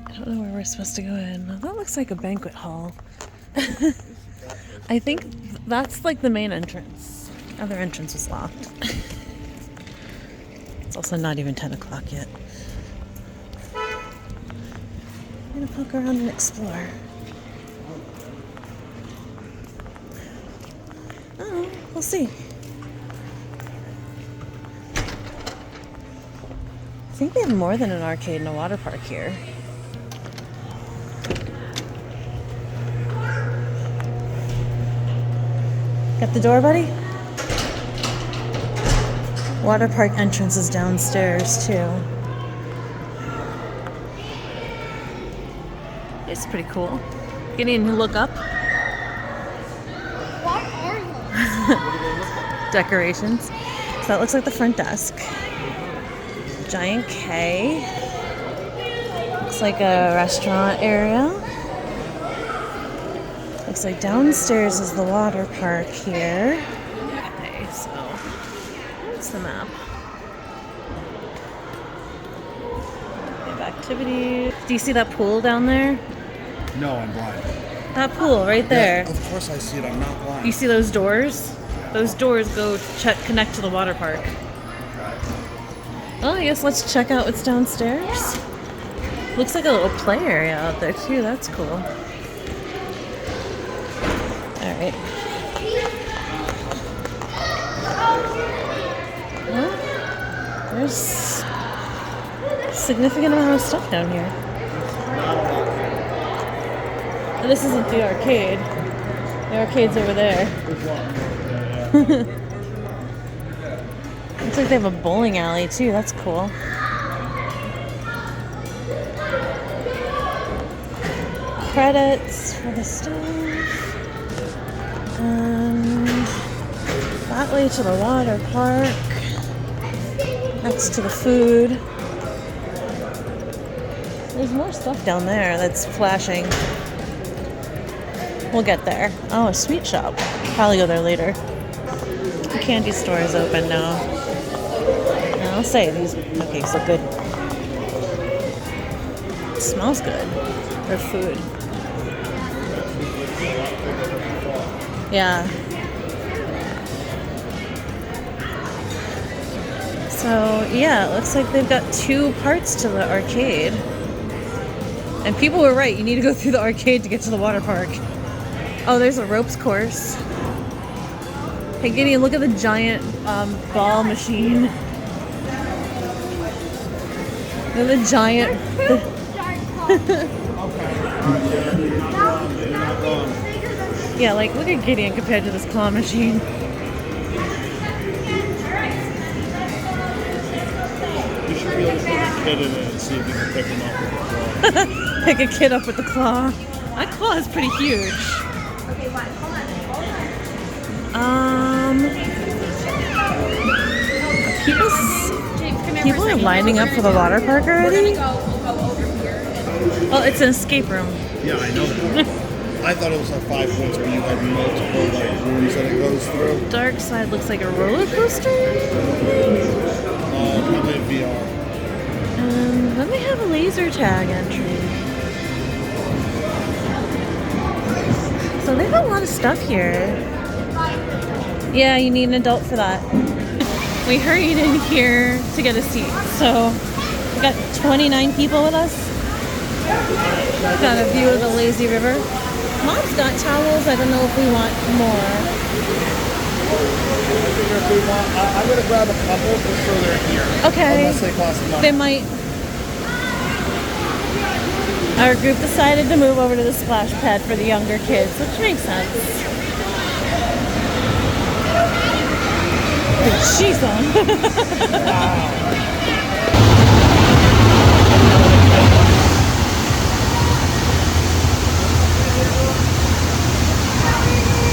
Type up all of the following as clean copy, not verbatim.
I don't know where we're supposed to go in. That looks like a banquet hall. I think that's like the main entrance. Other entrance is locked. It's also not even 10 o'clock yet. I'm gonna poke around and explore. Oh, we'll see. I think they have more than an arcade and a water park here. Got the door, buddy? Water park entrance is downstairs, too. It's pretty cool. Gideon, look up. What are those? Decorations. So that looks like the front desk. Giant K. Looks like a restaurant area. Looks like downstairs is the water park here. Okay, so that's the map. We have activities. Do you see that pool down there? No, I'm blind. That pool right there. Yeah, of course I see it. I'm not blind. You see those doors? Those doors go connect to the water park. Oh, I guess let's check out what's downstairs. Looks like a little play area out there too. That's cool. All right. Well, there's a significant amount of stuff down here. And this isn't the arcade. The arcade's over there. Looks like they have a bowling alley too. That's cool. Credits for the stuff. And that way to the water park. Next to the food. There's more stuff down there that's flashing. We'll get there. Oh, a sweet shop. Probably go there later. The candy store is open now. And I'll say these. Okay, so good. It smells good. Their food. Yeah. So yeah, it looks like they've got two parts to the arcade. And people were right. You need to go through the arcade to get to the water park. Oh, there's a ropes course. Hey, Gideon, look at the giant ball machine. Look at the giant... Yeah, like, look at Gideon compared to this claw machine. You should be able to put a kid in it and see if you can pick him up with a claw. Pick a kid up with the claw. That claw is pretty huge. People are lining up for the water park already? Well, it's an escape room. Yeah, I know that. I thought it was like 5 points where you had multiple like rooms that it goes through. Dark Side looks like a roller coaster. Probably in VR. Then they have a laser tag entry. So they have a lot of stuff here. Yeah, you need an adult for that. We hurried in here to get a seat. So we got 29 people with us. Got a view of the lazy river. Mom's got towels. I don't know if we want more. I'm going to grab a couple just so they're here. Okay. Unless they cost money. They might. Our group decided to move over to the splash pad for the younger kids, which makes sense. She's on. Wow.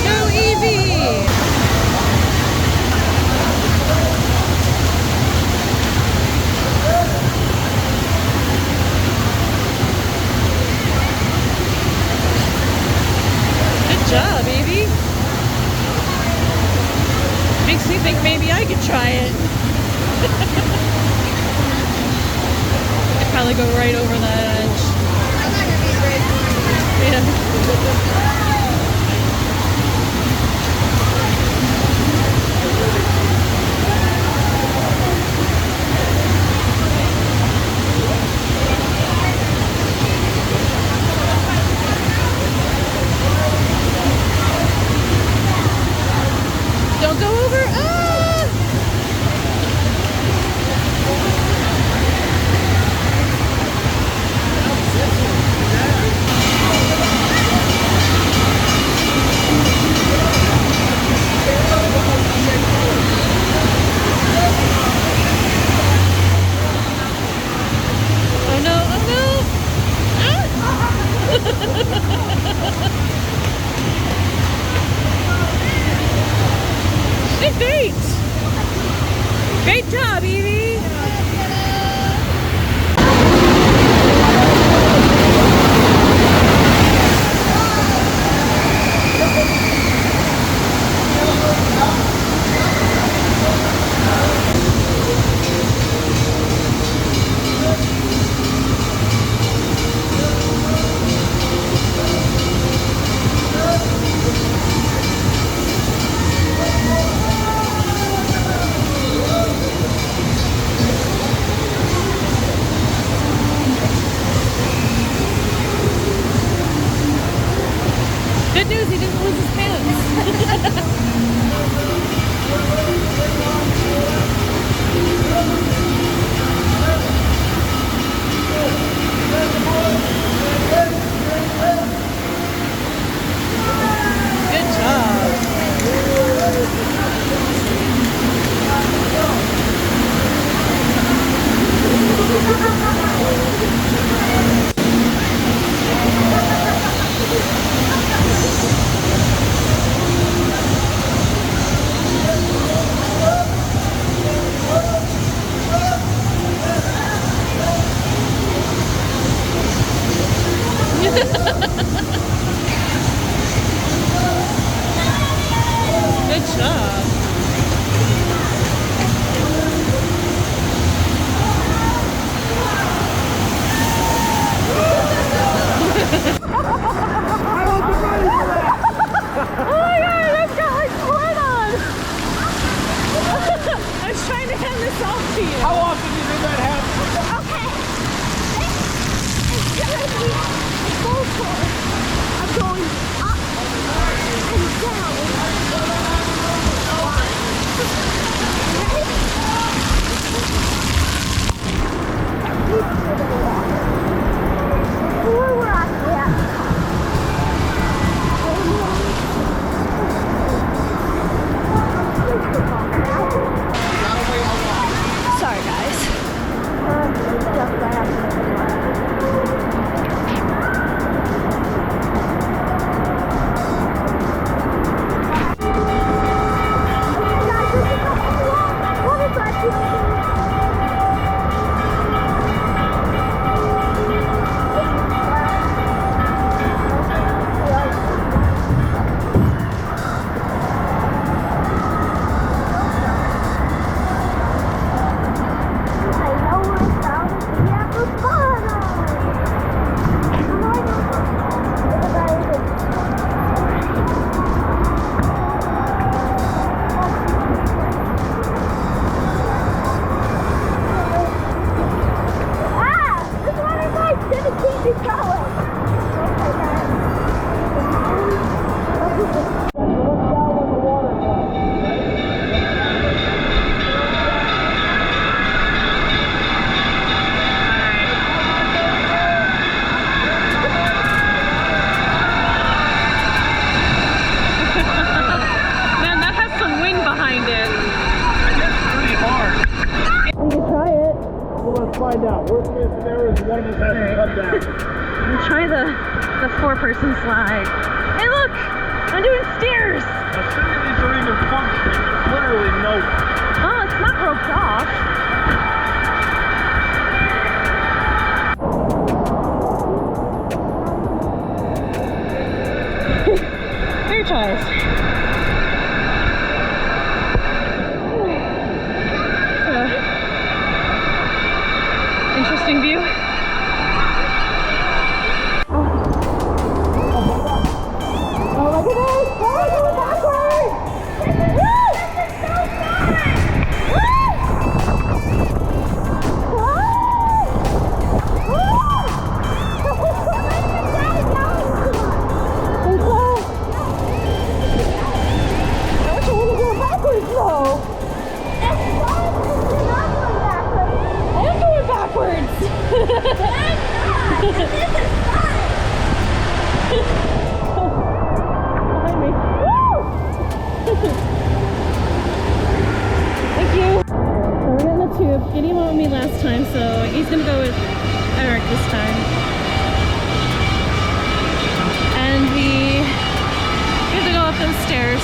Go Evie! Good job, Evie. Makes me think maybe I could try it. probably go right over that edge. I'm not gonna be brave. Yeah. Don't go over. Ah! Oh no, oh no! She great! Great job, Evie! Good news, he didn't lose his pants. Good job. Good job. Oh my god, I've got like blood on. I was trying to hand this off to you. How often do you think that happens? Okay. It's gonna be full force. I'm going up and down. Where we're at, yeah. Sorry, guys. Just right after the find out. Worst case scenario is one of us has to come down. We'll try the four-person slide. Hey, look! I'm doing stairs! Assuming these are even functioning, there's literally no. Oh, it's not roped off. Here, tries. Interesting view. Behind me. Woo! Thank you. So we're getting the tube. Gideon went with me last time, so he's gonna go with Eric this time. And we have to go up those stairs.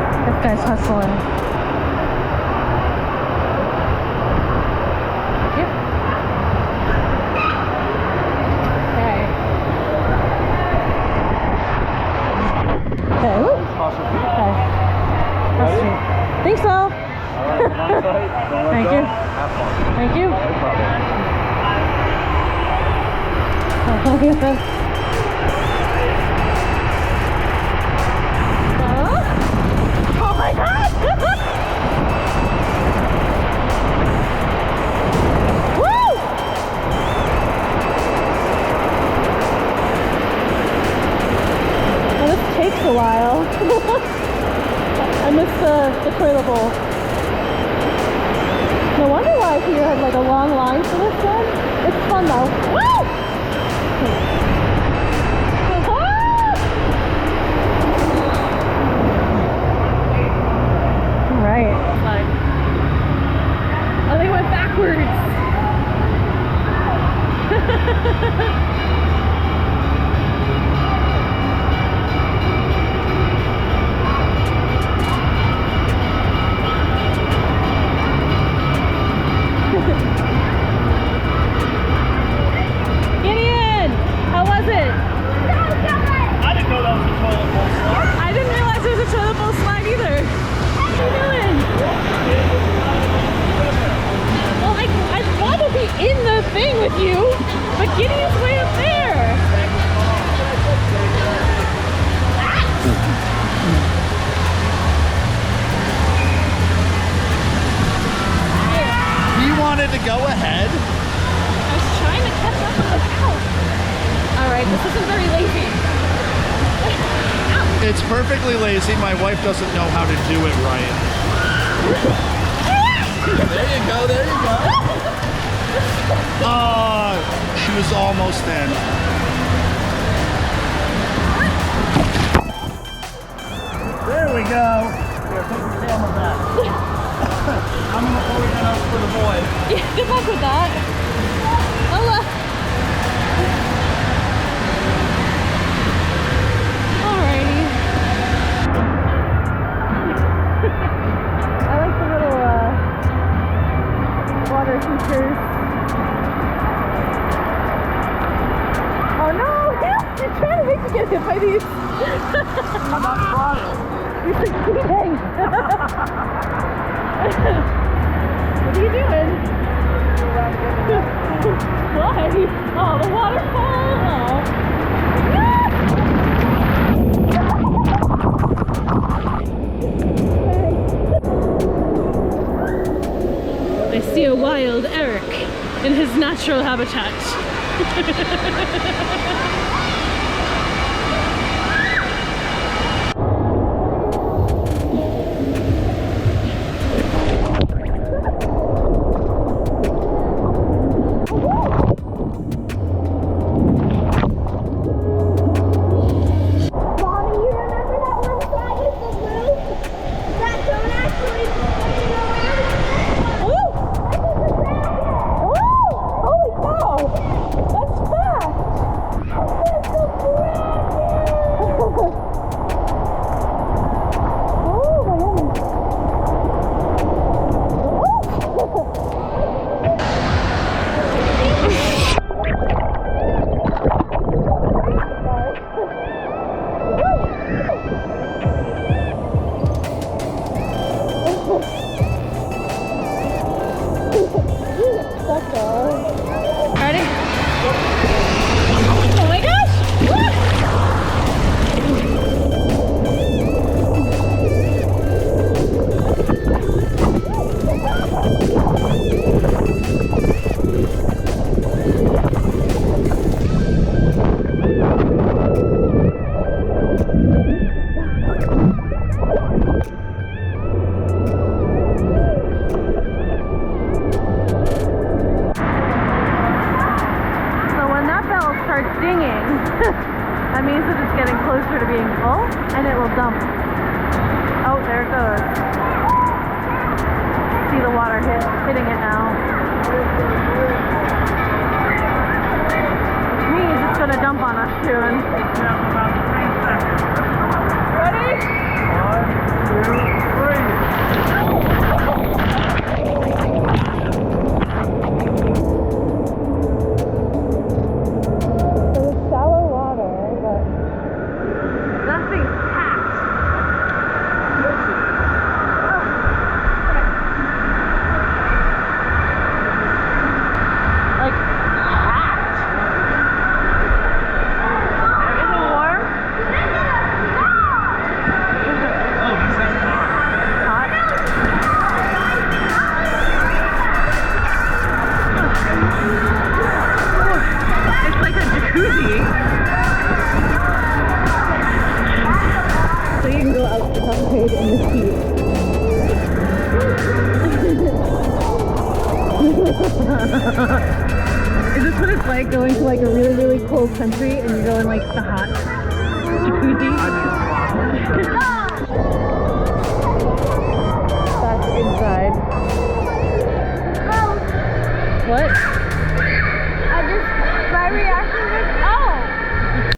This guy's hustling. Yep. Okay. Okay. Woo. Okay. That's sweet. Think so. Thank you. Thank you. Oh my God! Woo! Well, this takes a while. I missed the toilet bowl. No wonder why here had like a long line for this one. It's fun though. Woo! Right. Like, oh, they went backwards. Gideon, how was it? I didn't know that was a toilet bowl slide. I didn't realize there was a toilet bowl slide either. What are you doing? Well, I'd want to be in the thing with you, but Gideon's way up there. You wanted to go ahead? I was trying to catch up with the house. Alright, this isn't very lazy. It's perfectly lazy. My wife doesn't know how to do it right. There you go, there you go. She was almost in. There we go. Here, take the camera back. I'm gonna orient up for the boys. Yeah, good luck with that. Lola. Alrighty. I like the little water features. Oh no! You're trying to make me get hit by these. I'm not trying. You're succeeding. What are you doing? Why? Oh, the waterfall. Oh. I see a wild Eric in his natural habitat. closer to being full, and it will dump. Oh, there it goes. See the water hitting it now. Means it's gonna dump on us soon. About 3 seconds. Ready? 1, 2, 3. So it's shallow water, but that thing's packed. Like packed. Is it warm? Oh, he said Hot? It's like a jacuzzi. So you can go outside in the heat. Is this what it's like going to like a really, really cold country and you go in like the hot jacuzzi? That's inside. What?